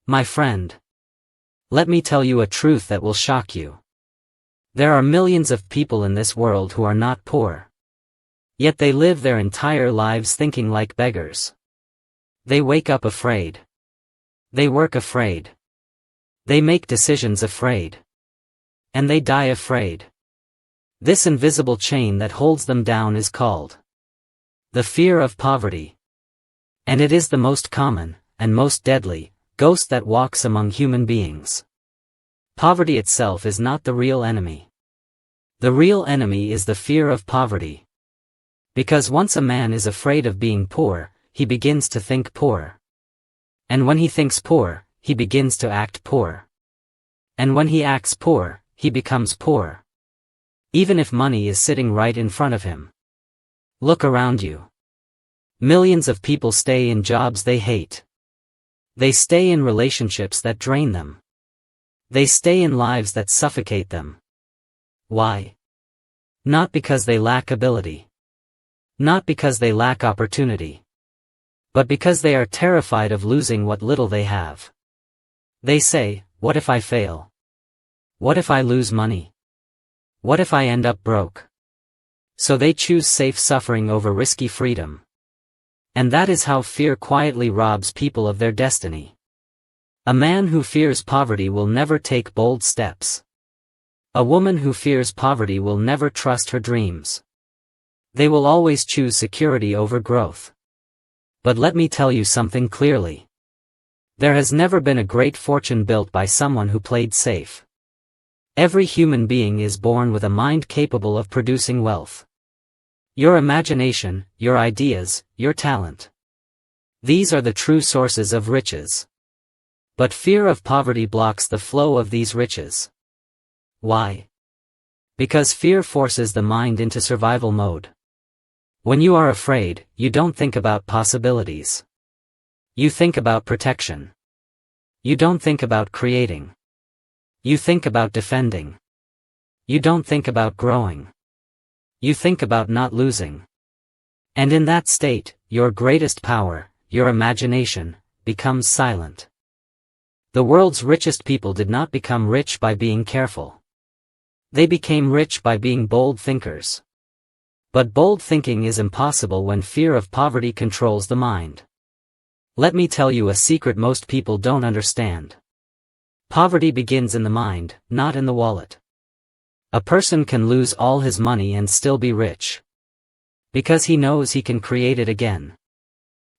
My friend, let me tell you a truth that will shock you. There are millions of people in this world who are not poor. Yet they live their entire lives thinking like beggars. They wake up afraid. They work afraid. They make decisions afraid. And they die afraid. This invisible chain that holds them down is called the fear of poverty. And it is the most common, and most deadly, ghost that walks among human beings. Poverty itself is not the real enemy. The real enemy is the fear of poverty. Because once a man is afraid of being poor, he begins to think poor. And when he thinks poor, he begins to act poor. And when he acts poor, he becomes poor. Even if money is sitting right in front of him. Look around you. Millions of people stay in jobs they hate. They stay in relationships that drain them. They stay in lives that suffocate them. Why? Not because they lack ability. Not because they lack opportunity. But because they are terrified of losing what little they have. They say, what if I fail? What if I lose money? What if I end up broke? So they choose safe suffering over risky freedom. And that is how fear quietly robs people of their destiny. A man who fears poverty will never take bold steps. A woman who fears poverty will never trust her dreams. They will always choose security over growth. But let me tell you something clearly. There has never been a great fortune built by someone who played safe. Every human being is born with a mind capable of producing wealth. Your imagination, your ideas, your talent. These are the true sources of riches. But fear of poverty blocks the flow of these riches. Why? Because fear forces the mind into survival mode. When you are afraid, you don't think about possibilities. You think about protection. You don't think about creating. You think about defending. You don't think about growing. You think about not losing. And in that state, your greatest power, your imagination, becomes silent. The world's richest people did not become rich by being careful. They became rich by being bold thinkers. But bold thinking is impossible when fear of poverty controls the mind. Let me tell you a secret most people don't understand. Poverty begins in the mind, not in the wallet. A person can lose all his money and still be rich. Because he knows he can create it again.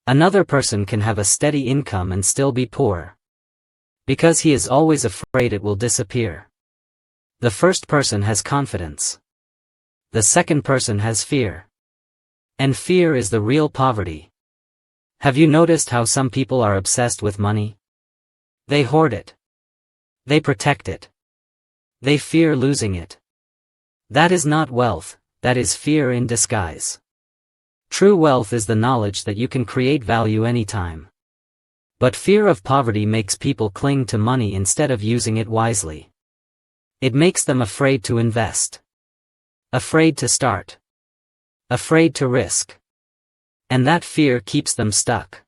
Another person can have a steady income and still be poor. Because he is always afraid it will disappear. The first person has confidence. The second person has fear. And fear is the real poverty. Have you noticed how some people are obsessed with money? They hoard it. They protect it. They fear losing it. That is not wealth, that is fear in disguise. True wealth is the knowledge that you can create value anytime. But fear of poverty makes people cling to money instead of using it wisely. It makes them afraid to invest. Afraid to start. Afraid to risk. And that fear keeps them stuck.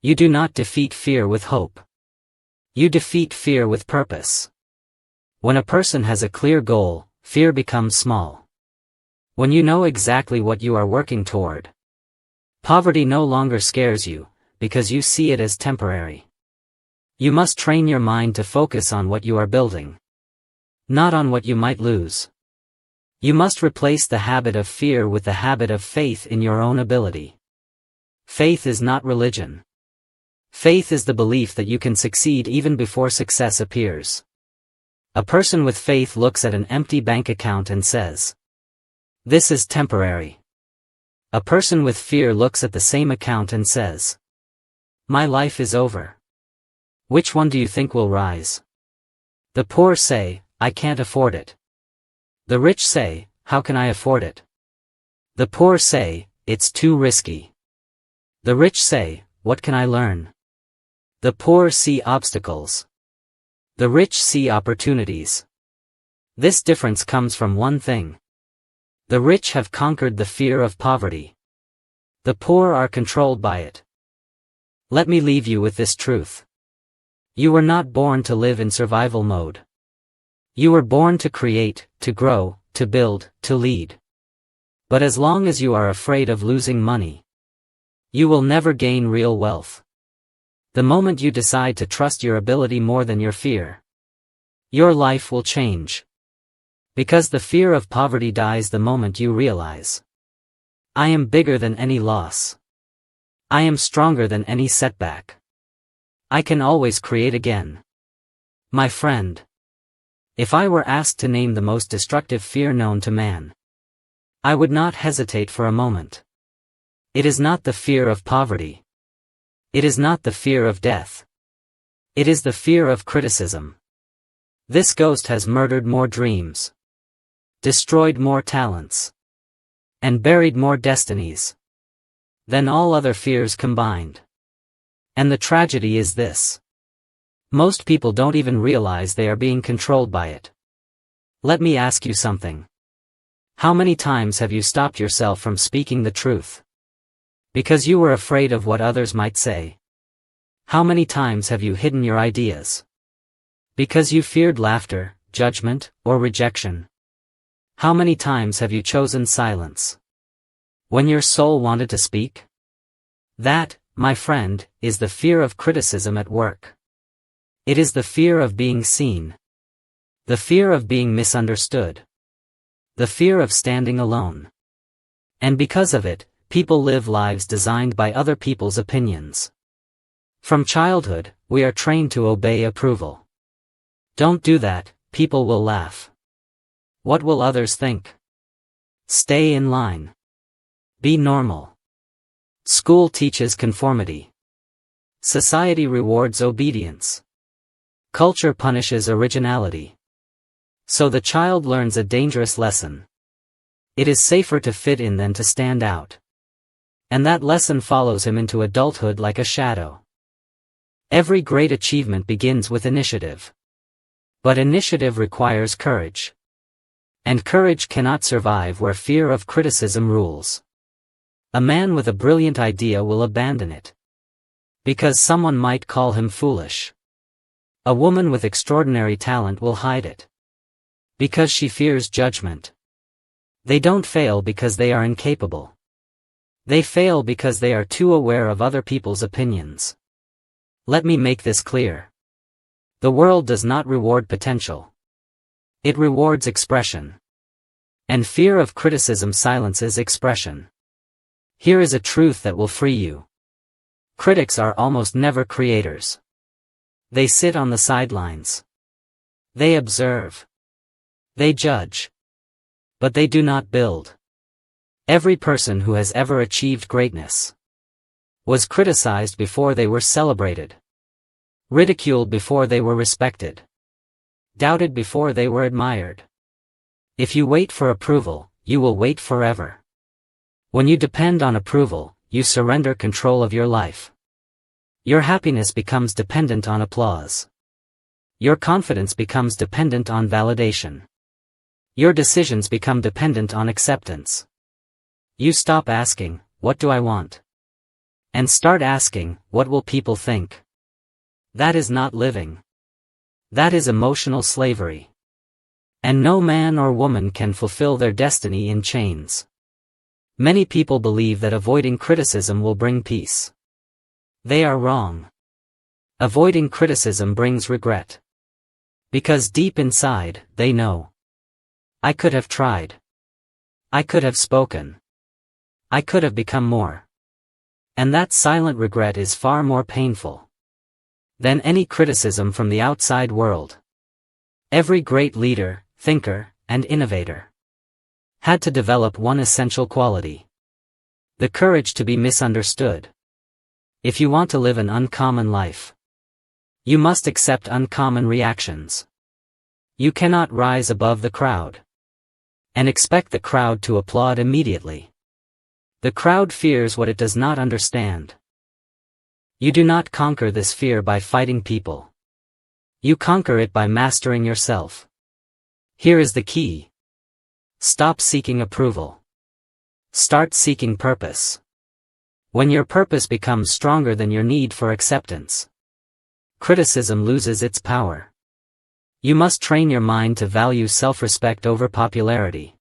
You do not defeat fear with hope. You defeat fear with purpose. When a person has a clear goal, fear becomes small. When you know exactly what you are working toward, poverty no longer scares you, because you see it as temporary. You must train your mind to focus on what you are building. Not on what you might lose. You must replace the habit of fear with the habit of faith in your own ability. Faith is not religion. Faith is the belief that you can succeed even before success appears. A person with faith looks at an empty bank account and says, "This is temporary." A person with fear looks at the same account and says, "My life is over." Which one do you think will rise? The poor say, "I can't afford it." The rich say, "How can I afford it?" The poor say, "It's too risky." The rich say, "What can I learn?" The poor see obstacles. The rich see opportunities. This difference comes from one thing. The rich have conquered the fear of poverty. The poor are controlled by it. Let me leave you with this truth. You were not born to live in survival mode. You were born to create, to grow, to build, to lead. But as long as you are afraid of losing money, you will never gain real wealth. The moment you decide to trust your ability more than your fear, your life will change. Because the fear of poverty dies the moment you realize, I am bigger than any loss. I am stronger than any setback. I can always create again. My friend, if I were asked to name the most destructive fear known to man, I would not hesitate for a moment. It is not the fear of poverty. It is not the fear of death. It is the fear of criticism. This ghost has murdered more dreams, destroyed more talents, and buried more destinies than all other fears combined. And the tragedy is this: most people don't even realize they are being controlled by it. Let me ask you something. How many times have you stopped yourself from speaking the truth because you were afraid of what others might say? How many times have you hidden your ideas because you feared laughter, judgment, or rejection? How many times have you chosen silence when your soul wanted to speak? That, my friend, is the fear of criticism at work. It is the fear of being seen, the fear of being misunderstood, the fear of standing alone. And because of it, people live lives designed by other people's opinions. From childhood, we are trained to obey approval. Don't do that, people will laugh. What will others think? Stay in line. Be normal. School teaches conformity. Society rewards obedience. Culture punishes originality. So the child learns a dangerous lesson. It is safer to fit in than to stand out. And that lesson follows him into adulthood like a shadow. Every great achievement begins with initiative. But initiative requires courage. And courage cannot survive where fear of criticism rules. A man with a brilliant idea will abandon it because someone might call him foolish. A woman with extraordinary talent will hide it because she fears judgment. They don't fail because they are incapable. They fail because they are too aware of other people's opinions. Let me make this clear. The world does not reward potential. It rewards expression. And fear of criticism silences expression. Here is a truth that will free you. Critics are almost never creators. They sit on the sidelines. They observe. They judge. But they do not build. Every person who has ever achieved greatness was criticized before they were celebrated. Ridiculed before they were respected. Doubted before they were admired. If you wait for approval, you will wait forever. When you depend on approval, you surrender control of your life. Your happiness becomes dependent on applause. Your confidence becomes dependent on validation. Your decisions become dependent on acceptance. You stop asking, "What do I want?" and start asking, "What will people think?" That is not living. That is emotional slavery. And no man or woman can fulfill their destiny in chains. Many people believe that avoiding criticism will bring peace. They are wrong. Avoiding criticism brings regret. Because deep inside, they know. I could have tried. I could have spoken. I could have become more. And that silent regret is far more painful than any criticism from the outside world. Every great leader, thinker, and innovator had to develop one essential quality: the courage to be misunderstood. If you want to live an uncommon life, you must accept uncommon reactions. You cannot rise above the crowd and expect the crowd to applaud immediately. The crowd fears what it does not understand. You do not conquer this fear by fighting people. You conquer it by mastering yourself. Here is the key. Stop seeking approval. Start seeking purpose. When your purpose becomes stronger than your need for acceptance, criticism loses its power. You must train your mind to value self-respect over popularity.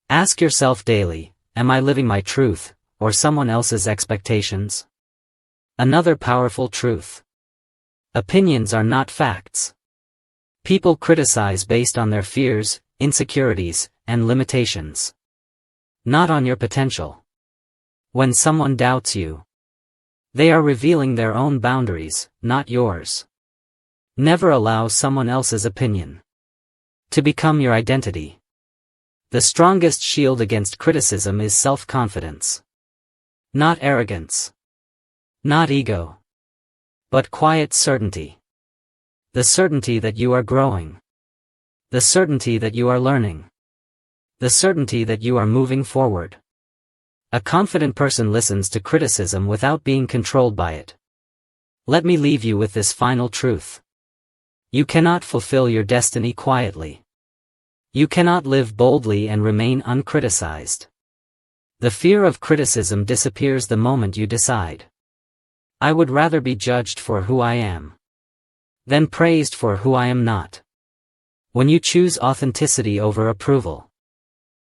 Ask yourself daily, am I living my truth, or someone else's expectations? Another powerful truth. Opinions are not facts. People criticize based on their fears, insecurities, and limitations. Not on your potential. When someone doubts you, they are revealing their own boundaries, not yours. Never allow someone else's opinion to become your identity. The strongest shield against criticism is self-confidence. Not arrogance. Not ego. But quiet certainty. The certainty that you are growing. The certainty that you are learning. The certainty that you are moving forward. A confident person listens to criticism without being controlled by it. Let me leave you with this final truth. You cannot fulfill your destiny quietly. You cannot live boldly and remain uncriticized. The fear of criticism disappears the moment you decide. I would rather be judged for who I am than praised for who I am not. When you choose authenticity over approval,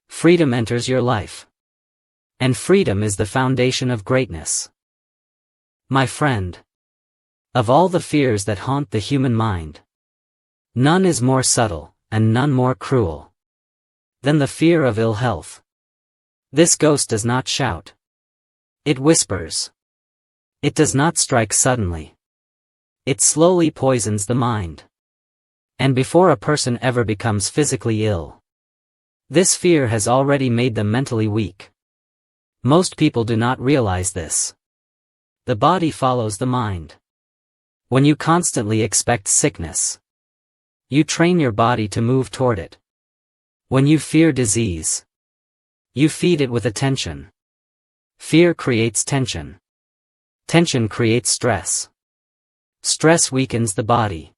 freedom enters your life. And freedom is the foundation of greatness. My friend, of all the fears that haunt the human mind, none is more subtle, and none more cruel, than the fear of ill health. This ghost does not shout. It whispers. It does not strike suddenly. It slowly poisons the mind. And before a person ever becomes physically ill, this fear has already made them mentally weak. Most people do not realize this. The body follows the mind. When you constantly expect sickness, you train your body to move toward it. When you fear disease, you feed it with attention. Fear creates tension. Tension creates stress. Stress weakens the body.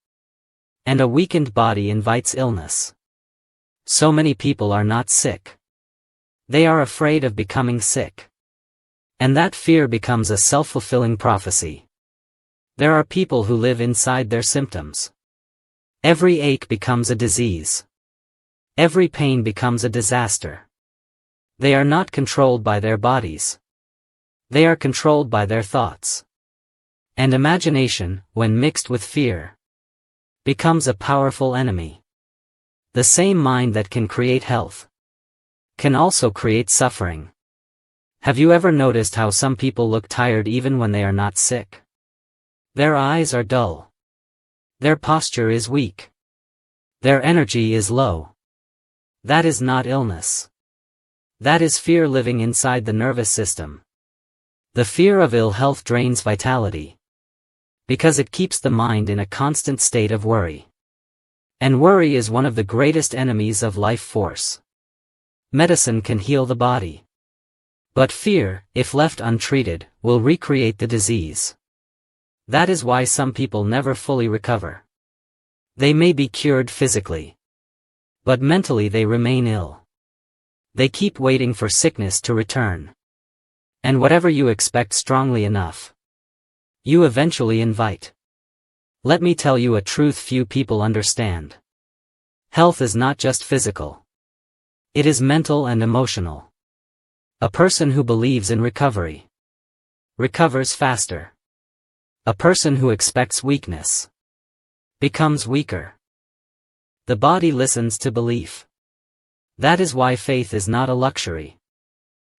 And a weakened body invites illness. So many people are not sick. They are afraid of becoming sick. And that fear becomes a self-fulfilling prophecy. There are people who live inside their symptoms. Every ache becomes a disease. Every pain becomes a disaster. They are not controlled by their bodies. They are controlled by their thoughts. And imagination, when mixed with fear, becomes a powerful enemy. The same mind that can create health can also create suffering. Have you ever noticed how some people look tired even when they are not sick? Their eyes are dull. Their posture is weak. Their energy is low. That is not illness. That is fear living inside the nervous system. The fear of ill health drains vitality, because it keeps the mind in a constant state of worry. And worry is one of the greatest enemies of life force. Medicine can heal the body. But fear, if left untreated, will recreate the disease. That is why some people never fully recover. They may be cured physically, but mentally they remain ill. They keep waiting for sickness to return. And whatever you expect strongly enough, you eventually invite. Let me tell you a truth few people understand. Health is not just physical. It is mental and emotional. A person who believes in recovery recovers faster. A person who expects weakness becomes weaker. The body listens to belief. That is why faith is not a luxury.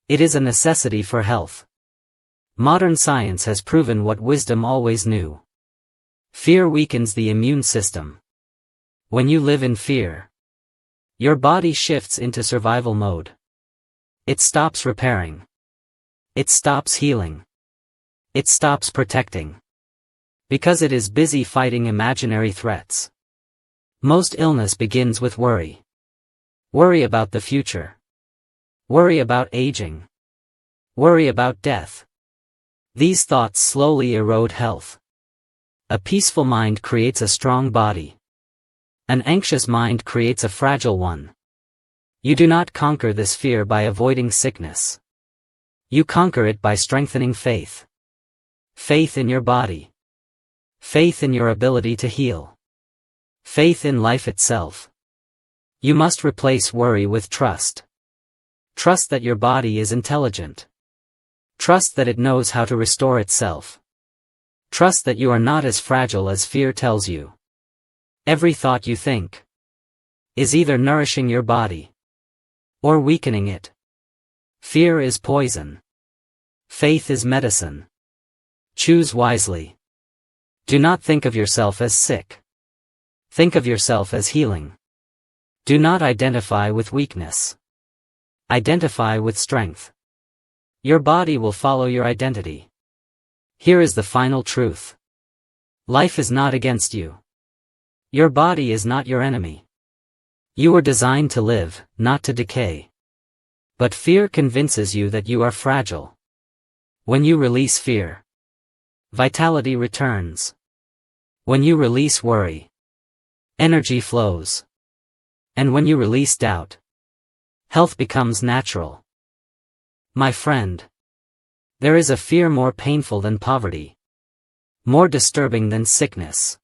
It is a necessity for health. Modern science has proven what wisdom always knew. Fear weakens the immune system. When you live in fear, your body shifts into survival mode. It stops repairing. It stops healing. It stops protecting. Because it is busy fighting imaginary threats. Most illness begins with worry. Worry about the future. Worry about aging. Worry about death. These thoughts slowly erode health. A peaceful mind creates a strong body. An anxious mind creates a fragile one. You do not conquer this fear by avoiding sickness. You conquer it by strengthening faith. Faith in your body. Faith in your ability to heal. Faith in life itself. You must replace worry with trust. Trust that your body is intelligent. Trust that it knows how to restore itself. Trust that you are not as fragile as fear tells you. Every thought you think is either nourishing your body or weakening it. Fear is poison. Faith is medicine. Choose wisely. Do not think of yourself as sick. Think of yourself as healing. Do not identify with weakness. Identify with strength. Your body will follow your identity. Here is the final truth. Life is not against you. Your body is not your enemy. You were designed to live, not to decay. But fear convinces you that you are fragile. When you release fear, vitality returns. When you release worry, energy flows. And when you release doubt, health becomes natural. My friend, there is a fear more painful than poverty, more disturbing than sickness,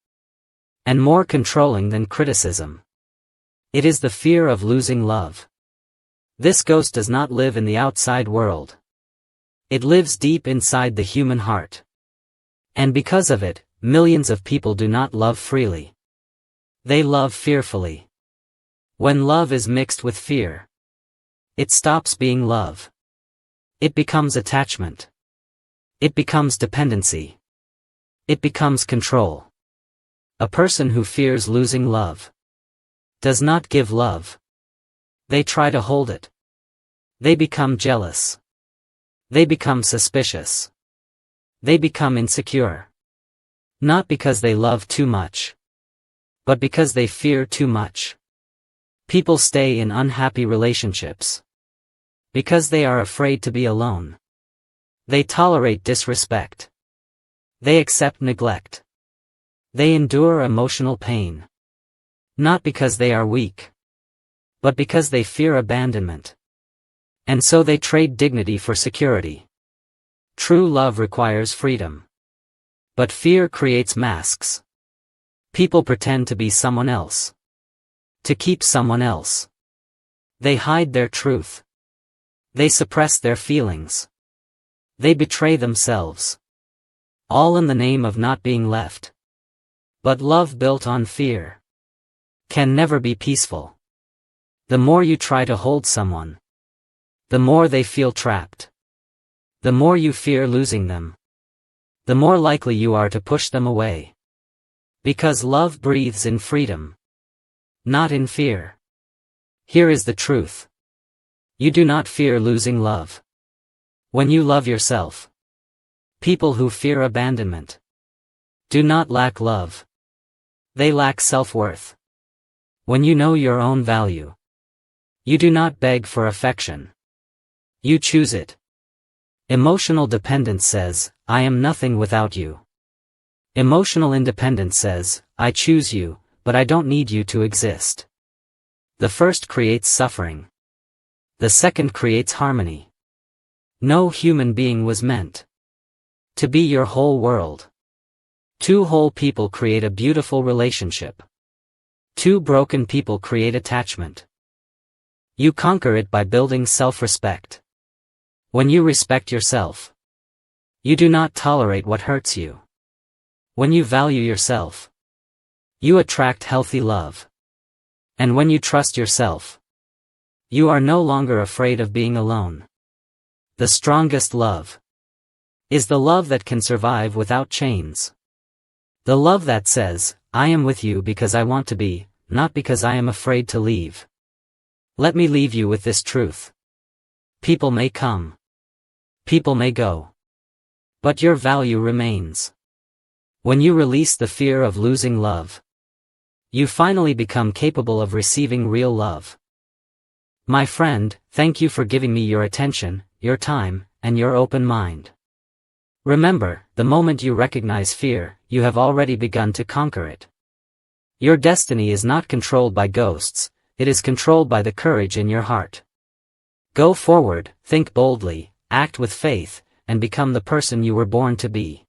and more controlling than criticism. It is the fear of losing love. This ghost does not live in the outside world. It lives deep inside the human heart. And because of it, millions of people do not love freely. They love fearfully. When love is mixed with fear, it stops being love. It becomes attachment. It becomes dependency. It becomes control. A person who fears losing love does not give love. They try to hold it. They become jealous. They become suspicious. They become insecure. Not because they love too much, but because they fear too much. People stay in unhappy relationships because they are afraid to be alone. They tolerate disrespect. They accept neglect. They endure emotional pain. Not because they are weak, but because they fear abandonment. And so they trade dignity for security. True love requires freedom. But fear creates masks. People pretend to be someone else. To keep someone else. They hide their truth. They suppress their feelings. They betray themselves. All in the name of not being left. But love built on fear can never be peaceful. The more you try to hold someone, the more they feel trapped. The more you fear losing them, the more likely you are to push them away. Because love breathes in freedom, not in fear. Here is the truth. You do not fear losing love. When you love yourself, people who fear abandonment do not lack love. They lack self-worth. When you know your own value, you do not beg for affection. You choose it. Emotional dependence says, I am nothing without you. Emotional independence says, I choose you, but I don't need you to exist. The first creates suffering. The second creates harmony. No human being was meant to be your whole world. Two whole people create a beautiful relationship. Two broken people create attachment. You conquer it by building self-respect. When you respect yourself, you do not tolerate what hurts you. When you value yourself, you attract healthy love. And when you trust yourself, you are no longer afraid of being alone. The strongest love is the love that can survive without chains. The love that says, I am with you because I want to be, not because I am afraid to leave. Let me leave you with this truth. People may come. People may go. But your value remains. When you release the fear of losing love, you finally become capable of receiving real love. My friend, thank you for giving me your attention, your time, and your open mind. Remember, the moment you recognize fear, you have already begun to conquer it. Your destiny is not controlled by ghosts, it is controlled by the courage in your heart. Go forward, think boldly, act with faith, and become the person you were born to be.